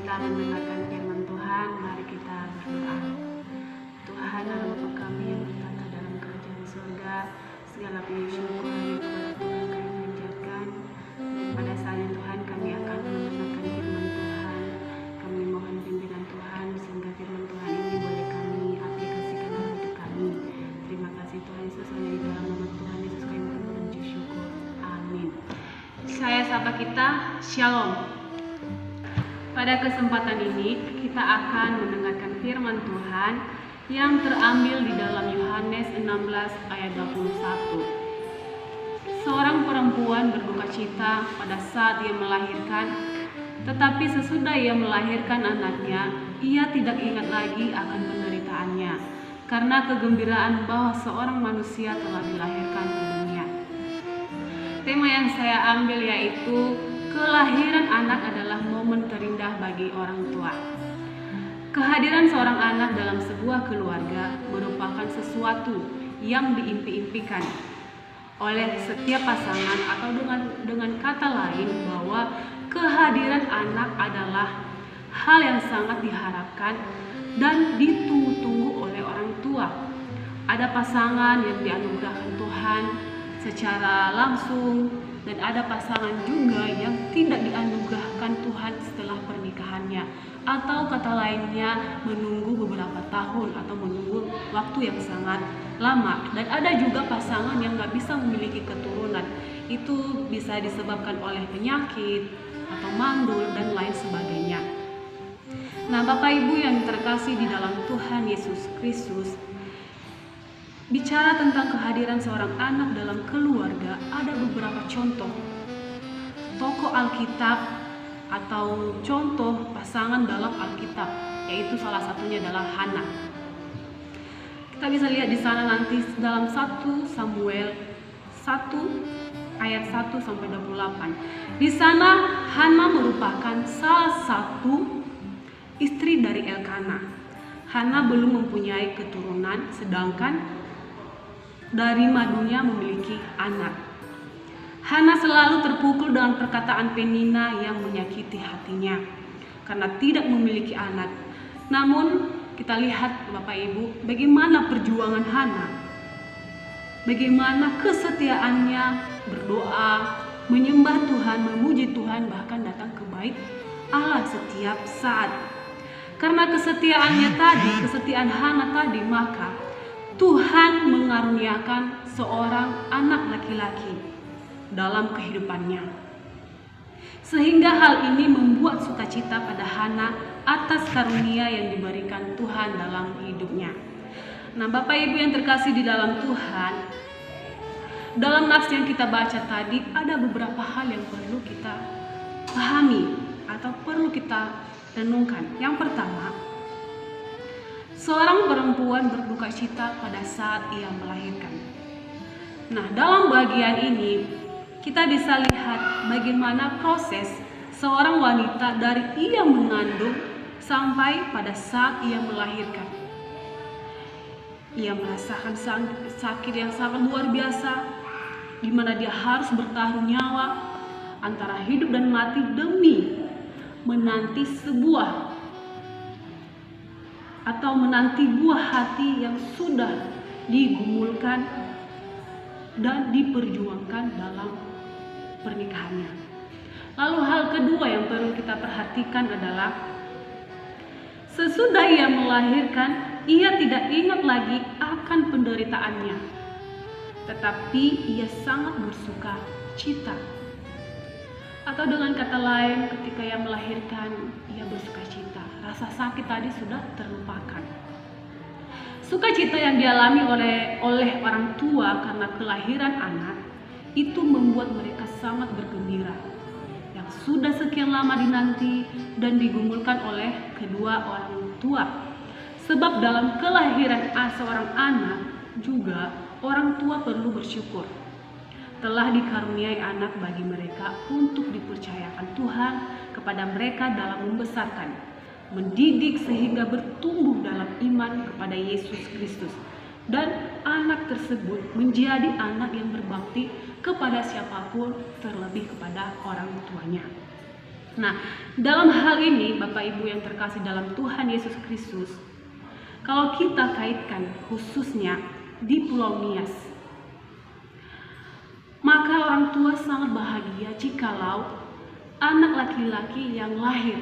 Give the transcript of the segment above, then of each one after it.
kita mendengarkan firman Tuhan, mari kita berdoa. Tuhan, Allah Bapa kami yang bertata dalam kerajaan surga, segala puji syukur hanya kepada Tuhan kami panjatkan. Dan pada saatnya Tuhan kami akan mendengarkan firman Tuhan. Kami mohon pimpinan Tuhan sehingga firman Tuhan ini boleh kami aplikasikan dalam hidup kami. Terima kasih Tuhan Yesus, hanya di dalam nama Tuhan Yesus kami mengucap syukur. Amin. Saya sapa kita, Shalom. Pada kesempatan ini kita akan mendengarkan firman Tuhan yang terambil di dalam Yohanes 16 ayat 21. Seorang perempuan berduka cita pada saat ia melahirkan, tetapi sesudah ia melahirkan anaknya, ia tidak ingat lagi akan penderitaannya, karena kegembiraan bahwa seorang manusia telah dilahirkan ke dunia. Tema yang saya ambil yaitu kelahiran anak adalah momen terindah bagi orang tua. Kehadiran seorang anak dalam sebuah keluarga merupakan sesuatu yang diimpi-impikan oleh setiap pasangan, atau dengan kata lain bahwa kehadiran anak adalah hal yang sangat diharapkan dan ditunggu-tunggu oleh orang tua. Ada pasangan yang dianugerahkan Tuhan secara langsung, dan ada pasangan juga yang tidak dianugerahkan Tuhan setelah pernikahannya, atau kata lainnya menunggu beberapa tahun atau menunggu waktu yang sangat lama. Dan ada juga pasangan yang gak bisa memiliki keturunan. Itu bisa disebabkan oleh penyakit atau mandul dan lain sebagainya. Nah, Bapak Ibu yang terkasih di dalam Tuhan Yesus Kristus, bicara tentang kehadiran seorang anak dalam keluarga, ada beberapa contoh tokoh Alkitab atau contoh pasangan dalam Alkitab, yaitu salah satunya adalah Hana. Kita bisa lihat di sana nanti dalam 1 Samuel 1 ayat 1 sampai 28. Di sana Hana merupakan salah satu istri dari Elkana. Hana belum mempunyai keturunan, sedangkan dari madunya memiliki anak. Hana selalu terpukul dengan perkataan Penina yang menyakiti hatinya karena tidak memiliki anak. Namun kita lihat Bapak Ibu, bagaimana perjuangan Hana, bagaimana kesetiaannya berdoa, menyembah Tuhan, memuji Tuhan, bahkan datang ke bait Allah setiap saat. Karena kesetiaan Hana tadi, maka Tuhan mengaruniakan seorang anak laki-laki dalam kehidupannya. Sehingga hal ini membuat sukacita pada Hana atas karunia yang diberikan Tuhan dalam hidupnya. Nah, Bapak Ibu yang terkasih di dalam Tuhan, dalam nats yang kita baca tadi ada beberapa hal yang perlu kita pahami atau perlu kita renungkan. Yang pertama, seorang perempuan berduka cita pada saat ia melahirkan. Nah, dalam bagian ini kita bisa lihat bagaimana proses seorang wanita dari ia mengandung sampai pada saat ia melahirkan. Ia merasakan sakit yang sangat luar biasa, di mana dia harus bertaruh nyawa antara hidup dan mati demi menanti buah hati yang sudah digumulkan dan diperjuangkan dalam pernikahannya. Lalu hal kedua yang perlu kita perhatikan adalah sesudah ia melahirkan, ia tidak ingat lagi akan penderitaannya, tetapi ia sangat bersuka cita. Atau dengan kata lain, ketika ia melahirkan, ia bersuka cita. Rasa sakit tadi sudah terlupakan. Sukacita yang dialami oleh orang tua karena kelahiran anak itu membuat mereka sangat bergembira, yang sudah sekian lama dinanti dan digumulkan oleh kedua orang tua. Sebab dalam kelahiran seorang anak juga orang tua perlu bersyukur telah dikaruniai anak bagi mereka untuk dipercayakan Tuhan kepada mereka dalam membesarkan, mendidik sehingga bertumbuh dalam iman kepada Yesus Kristus, dan anak tersebut menjadi anak yang berbakti kepada siapapun, terlebih kepada orang tuanya. Nah, dalam hal ini Bapak Ibu yang terkasih dalam Tuhan Yesus Kristus, kalau kita kaitkan khususnya di Pulau Nias, maka orang tua sangat bahagia jikalau anak laki-laki yang lahir.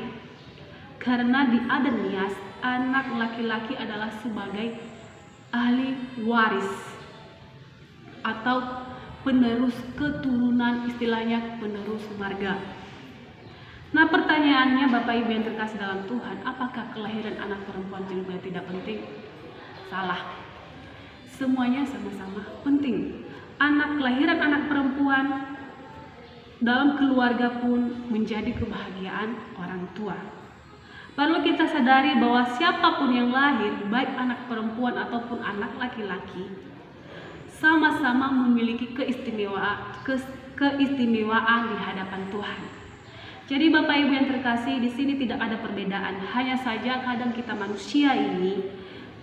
Karena di adat Nias, anak laki-laki adalah sebagai ahli waris atau penerus keturunan, istilahnya penerus marga. Nah, pertanyaannya Bapak Ibu yang terkasih dalam Tuhan, apakah kelahiran anak perempuan juga tidak penting? Salah. Semuanya sama-sama penting. Kelahiran anak perempuan dalam keluarga pun menjadi kebahagiaan orang tua. Perlu kita sadari bahwa siapapun yang lahir, baik anak perempuan ataupun anak laki-laki, sama-sama memiliki keistimewaan di hadapan Tuhan. Jadi Bapak Ibu yang terkasih, di sini tidak ada perbedaan. Hanya saja kadang kita manusia ini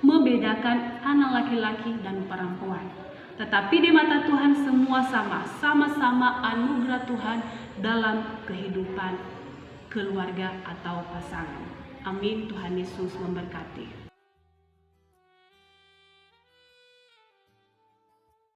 membedakan anak laki-laki dan perempuan. Tetapi di mata Tuhan semua sama-sama anugerah Tuhan dalam kehidupan keluarga atau pasangan. Amin. Tuhan Yesus memberkati.